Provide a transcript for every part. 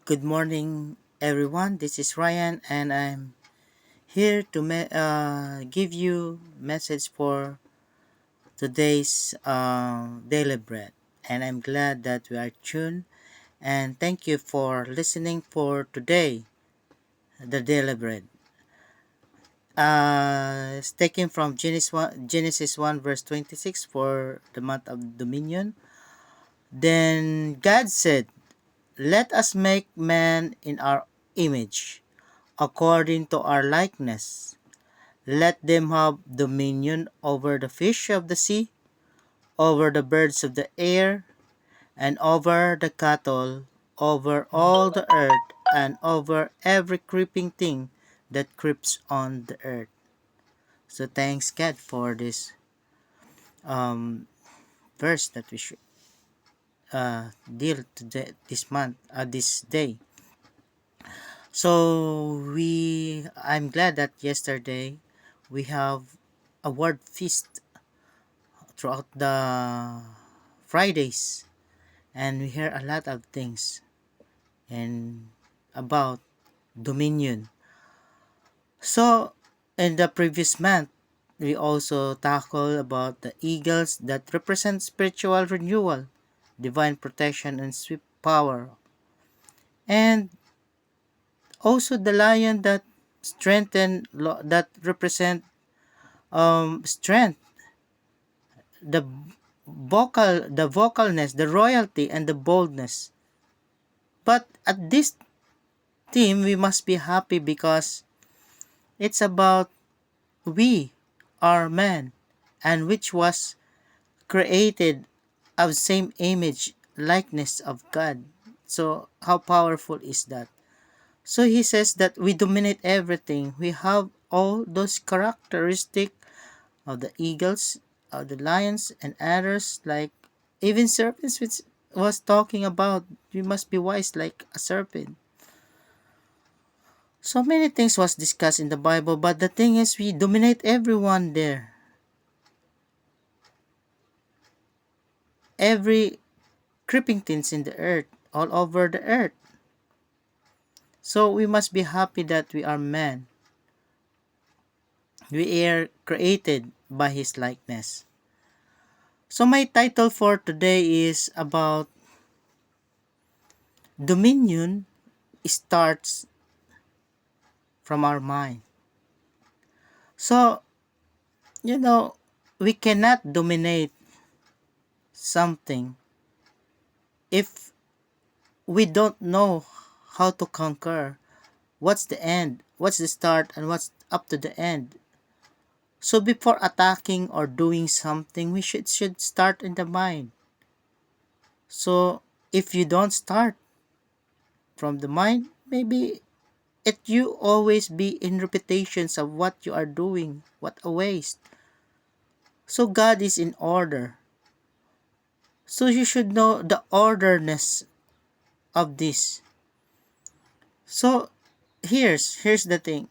Good morning, everyone. This is Ryan, and I'm here to give you message for today's daily bread. And I'm glad that we are tuned. And thank you for listening for today, the daily bread. It's taken from Genesis 1 verse 26 for the month of Dominion. Then God said, "Let us make man in our image, according to our likeness. Let them have dominion over the fish of the sea, over the birds of the air, and over the cattle, over all the earth, and over every creeping thing that creeps on the earth." So thanks God for this um, verse that we should deal today, this month, this day. I'm glad that yesterday we have a word feast throughout the Fridays, and we hear a lot of things and about dominion. So in the previous month, we also tackled about the eagles that represent spiritual renewal, divine protection, and sweet power, and also the lion that that represent strength, the the vocalness, the royalty, and the boldness. But at this theme, we must be happy because it's about we are man, and which was created of same image likeness of God. So how powerful is that? So he says that we dominate everything. We have all those characteristics of the eagles, of the lions, and others, like even serpents, which was talking about. We must be wise like a serpent. So many things was discussed in the Bible, but the thing is we dominate everyone there. Every creeping things in the earth, all over the earth. So we must be happy that we are man. We are created by his likeness. So my title for today is about dominion starts from our mind. So, you know, we cannot dominate something if we don't know how to conquer. What's the end? What's the start and what's up to the end? So before attacking or doing something, we should start in the mind. So if you don't start from the mind, maybe you always be in repetitions of what you are doing. What a waste. So God is in order. So you should know the orderness of this. So here's the thing.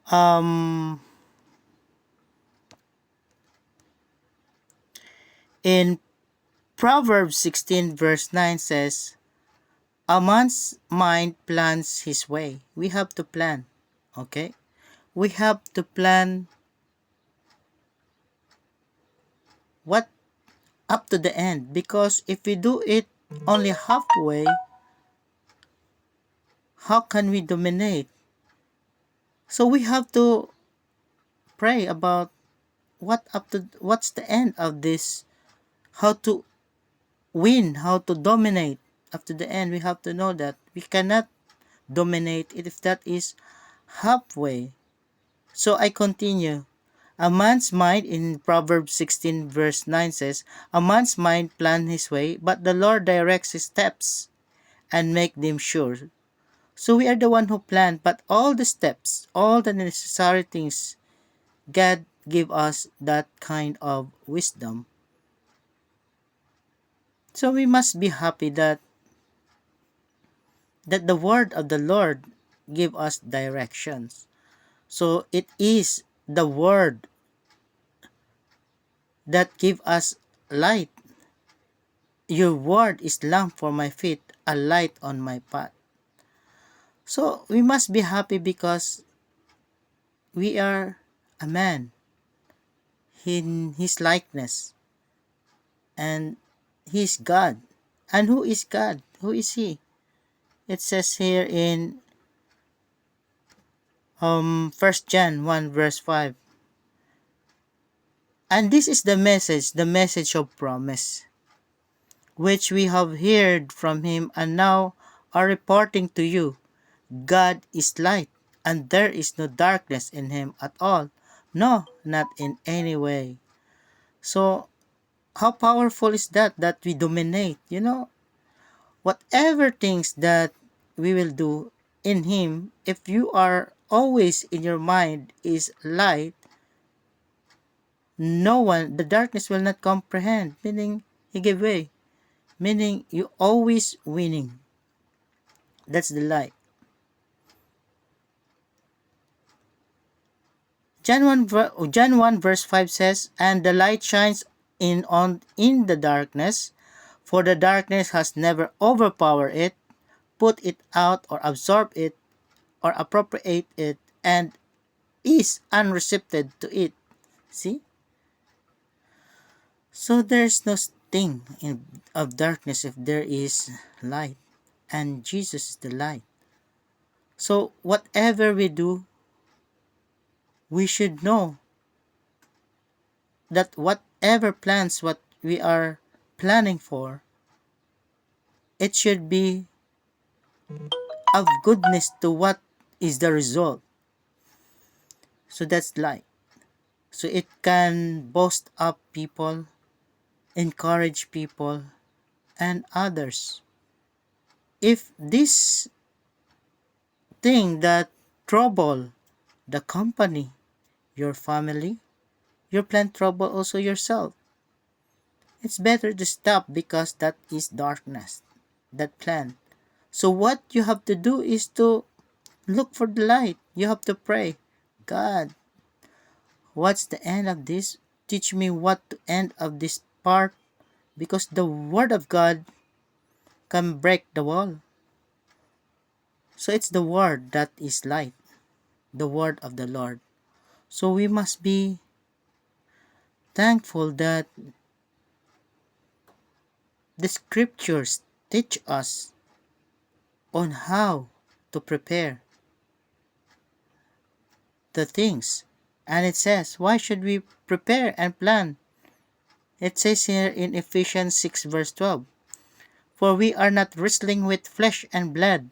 Um in Proverbs 16 verse 9 says, "A man's mind plans his way." We have to plan, okay? We have to plan what up to the end, because if we do it only halfway, how can we dominate? So we have to pray about what's the end of this, how to win, how to dominate up to the end. We have to know that we cannot dominate it if that is halfway. So I continue. A man's mind in Proverbs 16 verse 9 says, "A man's mind plans his way, but the Lord directs his steps and make them sure." So we are the one who plan, but all the steps, all the necessary things, God give us that kind of wisdom. So we must be happy that the word of the Lord give us directions. So it is the word that give us light. Your word is lamp for my feet, a light on my path. So we must be happy because we are a man in his likeness, and he is God. And who is God? Who is he? It says here in 1 John 1 verse 5. And this is the message of promise, which we have heard from him and now are reporting to you. God is light, and there is no darkness in him at all. No, not in any way. So, how powerful is that we dominate? Whatever things that we will do in him, if you are always in your mind is light, no one, the darkness will not comprehend, meaning he gave way, meaning you always winning. That's the light. John 1 verse 5 says, and the light shines in the darkness, for the darkness has never overpowered it, put it out or absorb it or appropriate it, and is unreceptive to it. See? So there's no sting of darkness if there is light, and Jesus is the light. So whatever we do, we should know that whatever plans what we are planning for, it should be of goodness to what is the result. So that's light. So it can boast up people, encourage people, and others. If this thing that trouble the company, your family, you plan trouble also yourself. It's better to stop because that is darkness, that plan. So what you have to do is to look for the light. You have to pray. God, what's the end of this? Teach me what to end of this part, because the word of God can break the wall. So it's the word that is light, the word of the Lord. So we must be thankful that the scriptures teach us on how to prepare the things. And it says, why should we prepare and plan? It says here in Ephesians 6 verse 12, for we are not wrestling with flesh and blood,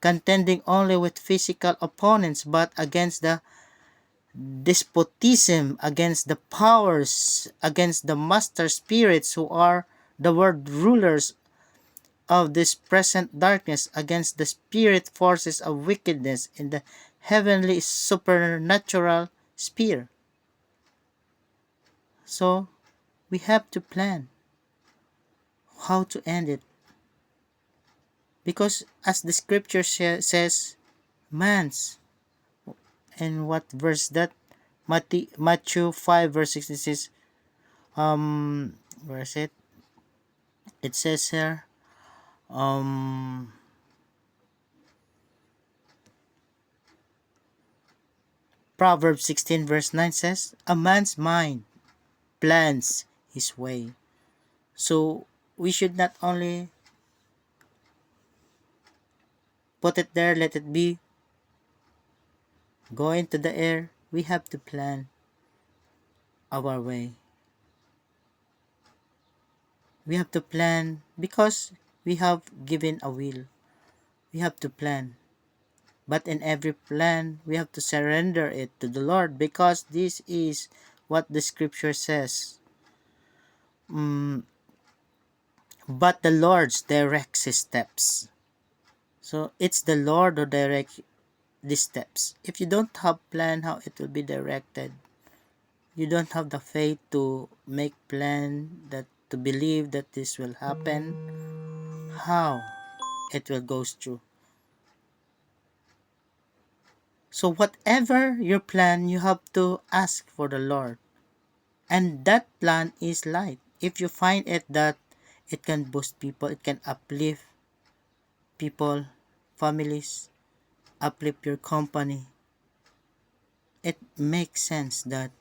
contending only with physical opponents, but against the despotism, against the powers, against the master spirits who are the world rulers of this present darkness, against the spirit forces of wickedness in the heavenly supernatural sphere. So we have to plan how to end it, because as the scripture says, man's, and what verse that? Matthew 5 verse 66. Where is it? It says here, Proverbs 16 verse 9 says, a man's mind plans his way. So we should not only put it there, let it be, go into the air. We have to plan our way. We have to plan because we have given a will. We have to plan. But in every plan, we have to surrender it to the Lord, because this is what the scripture says. But the Lord directs his steps. So it's the Lord who directs the steps. If you don't have plan how it will be directed, you don't have the faith to make plan, that to believe that this will happen, how it will go through. So whatever your plan, you have to ask for the Lord. And that plan is light. If you find it that It can boost people, it can uplift people, families, uplift your company. It makes sense that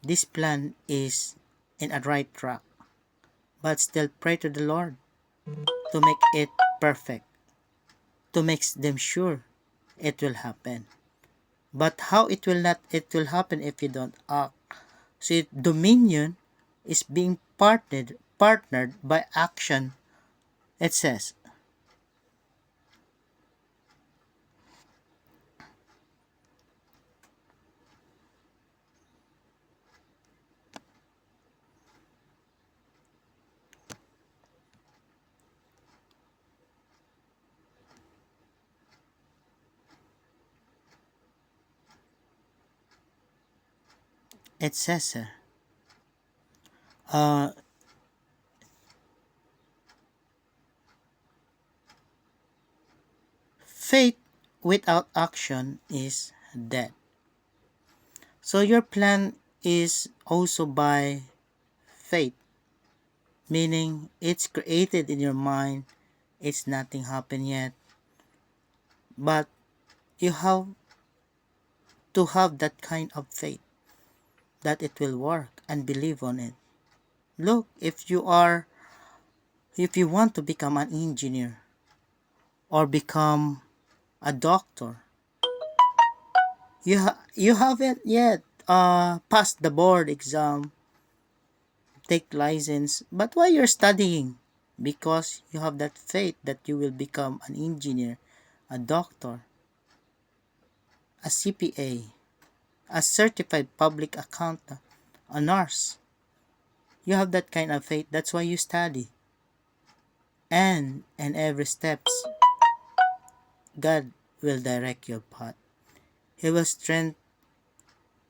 this plan is in a right track, but still pray to the Lord to make it perfect, to make them sure it will happen. But how it will happen if you don't act. So dominion is being partnered by action. It says, it says, uh, faith without action is dead. So your plan is also by faith, meaning it's created in your mind, it's nothing happened yet, but you have to have that kind of faith that it will work and believe on it. Look, if you want to become an engineer or become a doctor, you haven't yet passed the board exam, take license, but why you're studying? Because you have that faith that you will become an engineer, a doctor, a CPA, a certified public accountant, a nurse. You have that kind of faith. That's why you study. And in every steps, God will direct your path. He will strengthen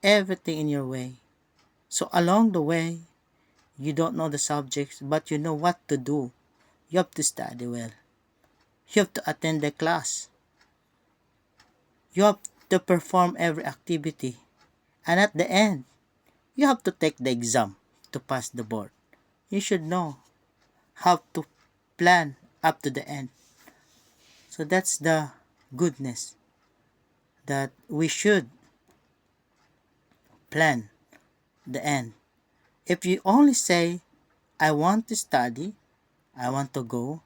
everything in your way. So along the way, you don't know the subjects, but you know what to do. You have to study well. You have to attend the class. You have to perform every activity. And at the end, you have to take the exam to pass the board. You should know how to plan up to the end. So that's the goodness that we should plan the end. If you only say, I want to study, I want to go,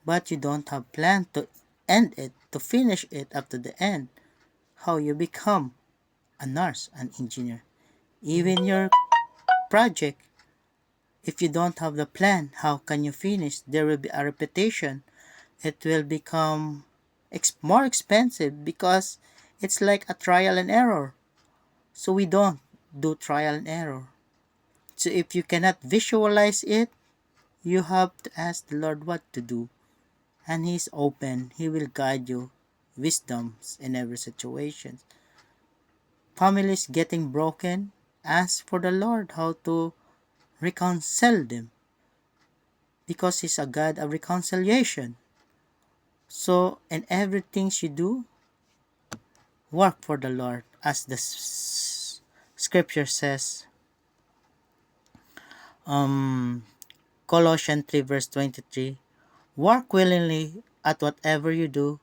but you don't have plan to end it, to finish it up to the end, how you become a nurse, an engineer. Even your project, if you don't have the plan, how can you finish? There will be a repetition. It will become more expensive because it's like a trial and error. So we don't do trial and error. So if you cannot visualize it, you have to ask the Lord what to do. And He's open. He will guide you wisdoms in every situation. Families getting broken, ask for the Lord how to reconcile them because He's a God of reconciliation. So in everything you do, work for the Lord as the scripture says. Um, Colossians 3 verse 23, work willingly at whatever you do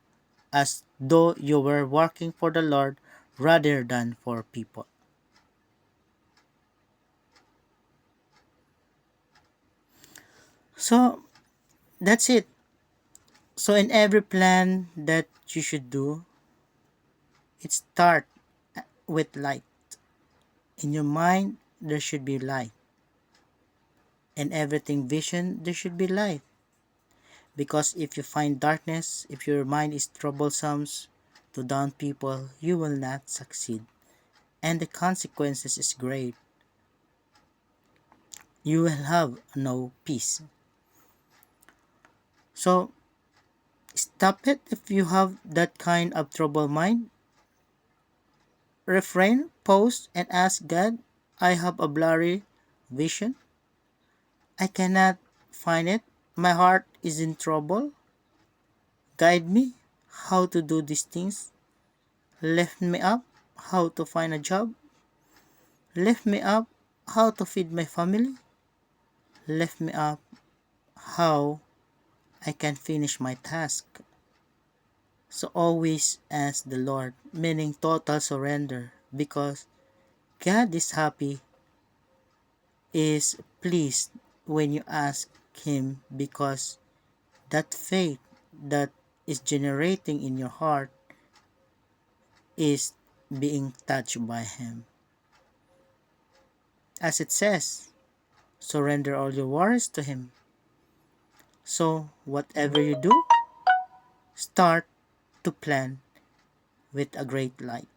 as though you were working for the Lord rather than for people. So that's it. So in every plan that you should do, it start with light. In your mind, there should be light. In everything vision, there should be light. Because if you find darkness, if your mind is troublesome to down people, you will not succeed. And the consequences is great. You will have no peace. So stop it if you have that kind of troubled mind. Refrain, pause, and ask God, I have a blurry vision. I cannot find it. My heart is in trouble. Guide me how to do these things. Lift me up how to find a job. Lift me up how to feed my family. lift me up, how I can finish my task. So always ask the Lord, meaning total surrender, because God is happy, is pleased when you ask Him, because that faith that is generating in your heart is being touched by Him. As it says, surrender all your worries to Him. So, whatever you do, start to plan with a great light,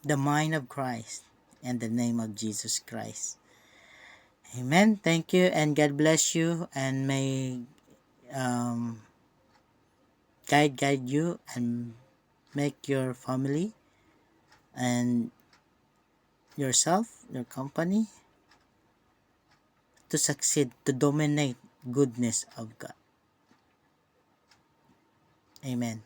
the mind of Christ, and the name of Jesus Christ. Amen. Thank you, and God bless you, and may um, guide you and make your family and yourself, your company, to succeed, to dominate goodness of God. Amen.